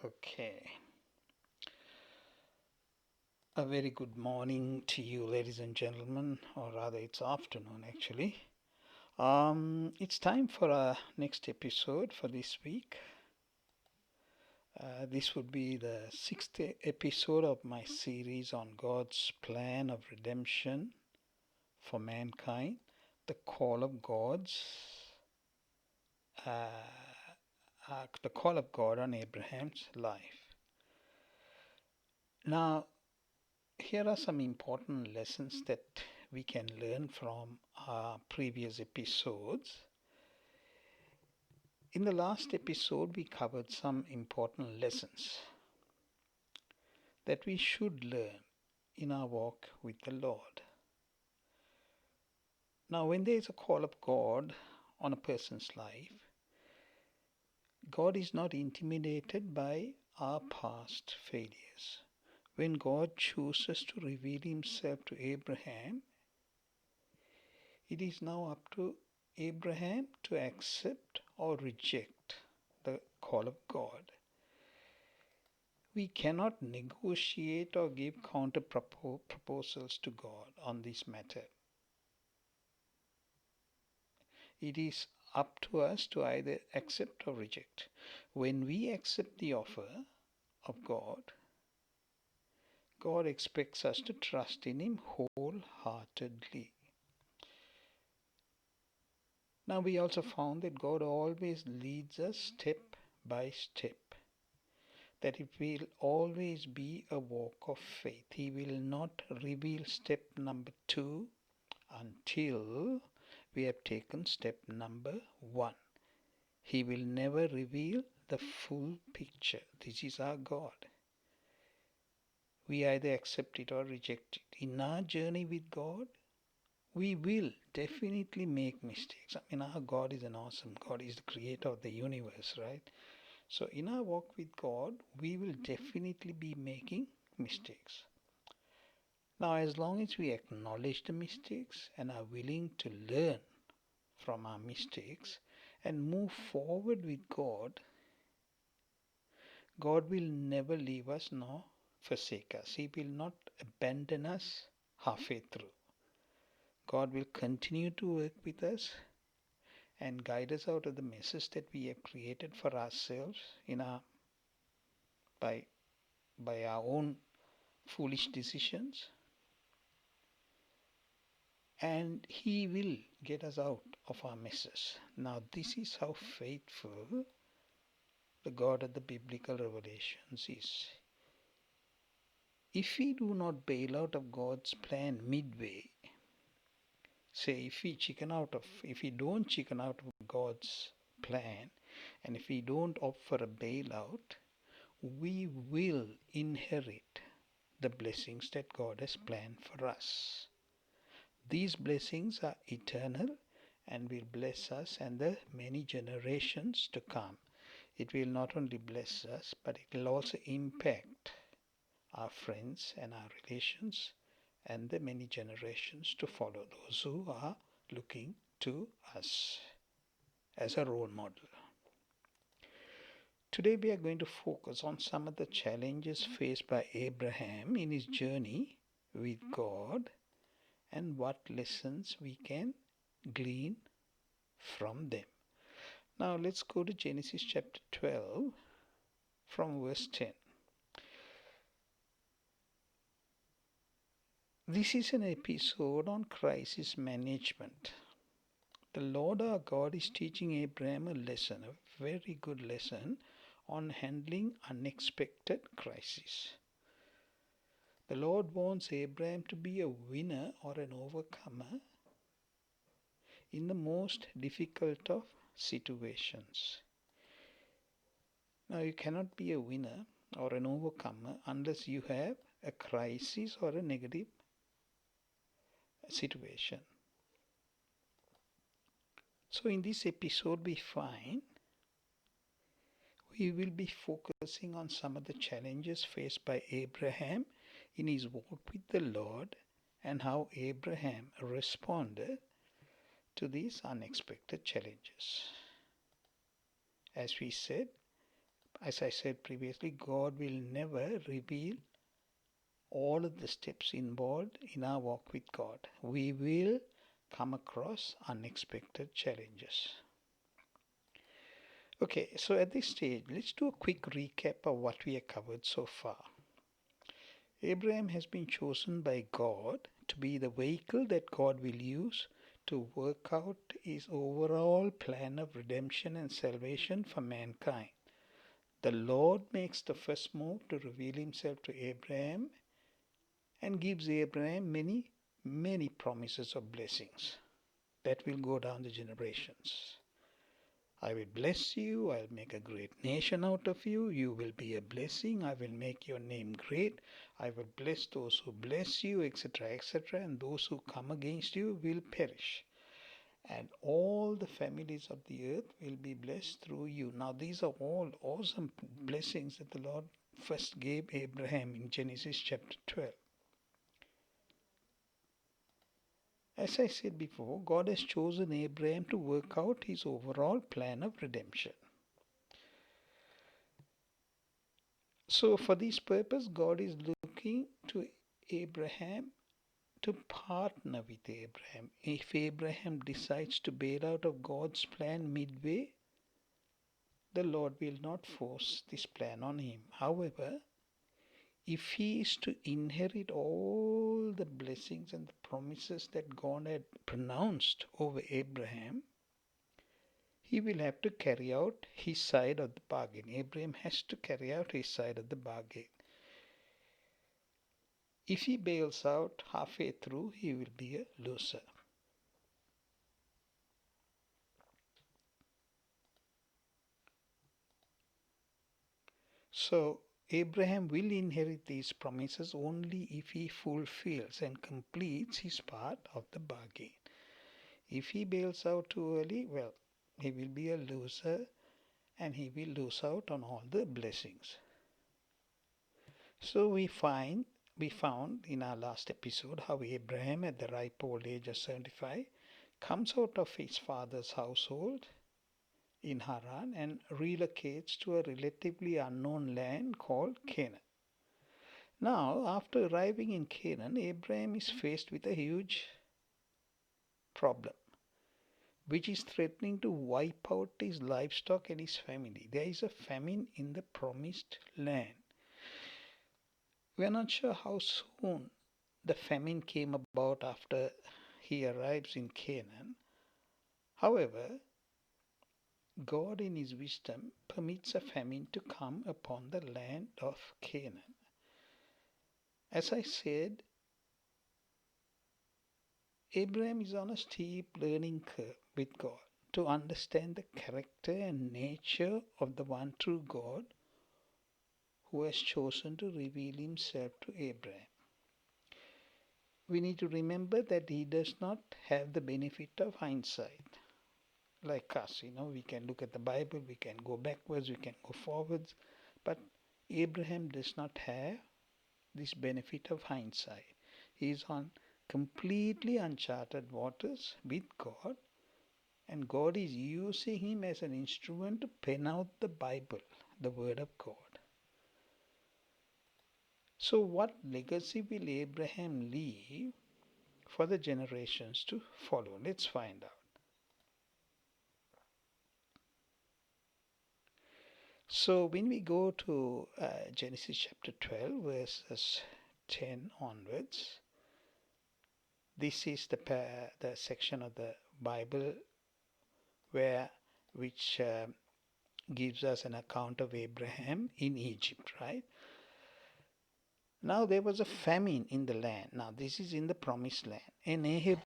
Okay. A very good morning to you, ladies and gentlemen, or rather, it's afternoon actually. It's time for our next episode for this week. This would be the sixth episode of my series on God's plan of redemption for mankind, the call of uh, the call of God on Abraham's life. Now, here are some important lessons that we can learn from our previous episodes. In the last episode, we covered some important lessons that we should learn in our walk with the Lord. Now, when there is a call of God on a person's life, God is not intimidated by our past failures. When God chooses to reveal Himself to Abraham, it is now up to Abraham to accept or reject the call of God. We cannot negotiate or give counter proposals to God on this matter. It is up to us to either accept or reject. When we accept the offer of God, God expects us to trust in Him wholeheartedly. Now, we also found that God always leads us step by step, that it will always be a walk of faith. He will not reveal step number 2 until we have taken step number 1. He will never reveal the full picture. This is our God. We either accept it or reject it. In our journey with God, we will definitely make mistakes. Our God is an awesome God. He's the creator of the universe, right? So in our walk with God, we will definitely be making mistakes. Now, as long as we acknowledge the mistakes and are willing to learn from our mistakes and move forward with God, God will never leave us nor forsake us. He will not abandon us halfway through. God will continue to work with us and guide us out of the messes that we have created for ourselves by our own foolish decisions, and He will get us out of our messes. Now, this is how faithful the God of the biblical revelations is. If we do not bail out of God's plan midway, say if we don't chicken out of God's plan, and if we don't opt for a bailout, we will inherit the blessings that God has planned for us. These blessings are eternal and will bless us and the many generations to come. It will not only bless us, but it will also impact our friends and our relations and the many generations to follow, those who are looking to us as a role model. Today we are going to focus on some of the challenges faced by Abraham in his journey with God and what lessons we can glean from them. Now let's go to Genesis chapter 12 from verse 10. This is an episode on crisis management. The Lord our God is teaching Abraham a lesson, a very good lesson on handling unexpected crises. The Lord wants Abraham to be a winner or an overcomer in the most difficult of situations. Now, you cannot be a winner or an overcomer unless you have a crisis or a negative situation. So, in this episode, we will be focusing on some of the challenges faced by Abraham in his walk with the Lord and how Abraham responded to these unexpected challenges. As as I said previously, God will never reveal all of the steps involved in our walk with God. We will come across unexpected challenges. Okay, so at this stage, let's do a quick recap of what we have covered so far. Abraham has been chosen by God to be the vehicle that God will use to work out his overall plan of redemption and salvation for mankind. The Lord makes the first move to reveal himself to Abraham and gives Abraham many promises of blessings that will go down the generations. I will bless you, I'll make a great nation out of you, you will be a blessing, I will make your name great, I will bless those who bless you, etc., etc., and those who come against you will perish. And all the families of the earth will be blessed through you. Now, these are all awesome blessings that the Lord first gave Abraham in Genesis chapter 12. As I said before, God has chosen Abraham to work out his overall plan of redemption. So, for this purpose, God is looking to Abraham to partner with Abraham. If Abraham decides to bail out of God's plan midway, the Lord will not force this plan on him. However, if he is to inherit all the blessings and the promises that God had pronounced over Abraham, he will have to carry out his side of the bargain. Abraham has to carry out his side of the bargain. If he bails out halfway through, he will be a loser. So, Abraham will inherit these promises only if he fulfills and completes his part of the bargain. If he bails out too early, well, he will be a loser and he will lose out on all the blessings. So we found in our last episode how Abraham at the ripe old age of 75 comes out of his father's household in Haran and relocates to a relatively unknown land called Canaan. Now, after arriving in Canaan, Abraham is faced with a huge problem, which is threatening to wipe out his livestock and his family. There is a famine in the promised land. We are not sure how soon the famine came about after he arrives in Canaan. However, God in his wisdom permits a famine to come upon the land of Canaan. As I said, Abraham is on a steep learning curve with God to understand the character and nature of the one true God who has chosen to reveal himself to Abraham. We need to remember that he does not have the benefit of hindsight like us. We can look at the Bible, we can go backwards, we can go forwards, but Abraham does not have this benefit of hindsight. He is on completely uncharted waters with God, and God is using him as an instrument to pen out the Bible, the Word of God. So, what legacy will Abraham leave for the generations to follow? Let's find out. So, when we go to Genesis chapter 12, verses 10 onwards, this is the section of the Bible which gives us an account of Abraham in Egypt, right? Now there was a famine in the land. Now this is in the promised land. And Ahab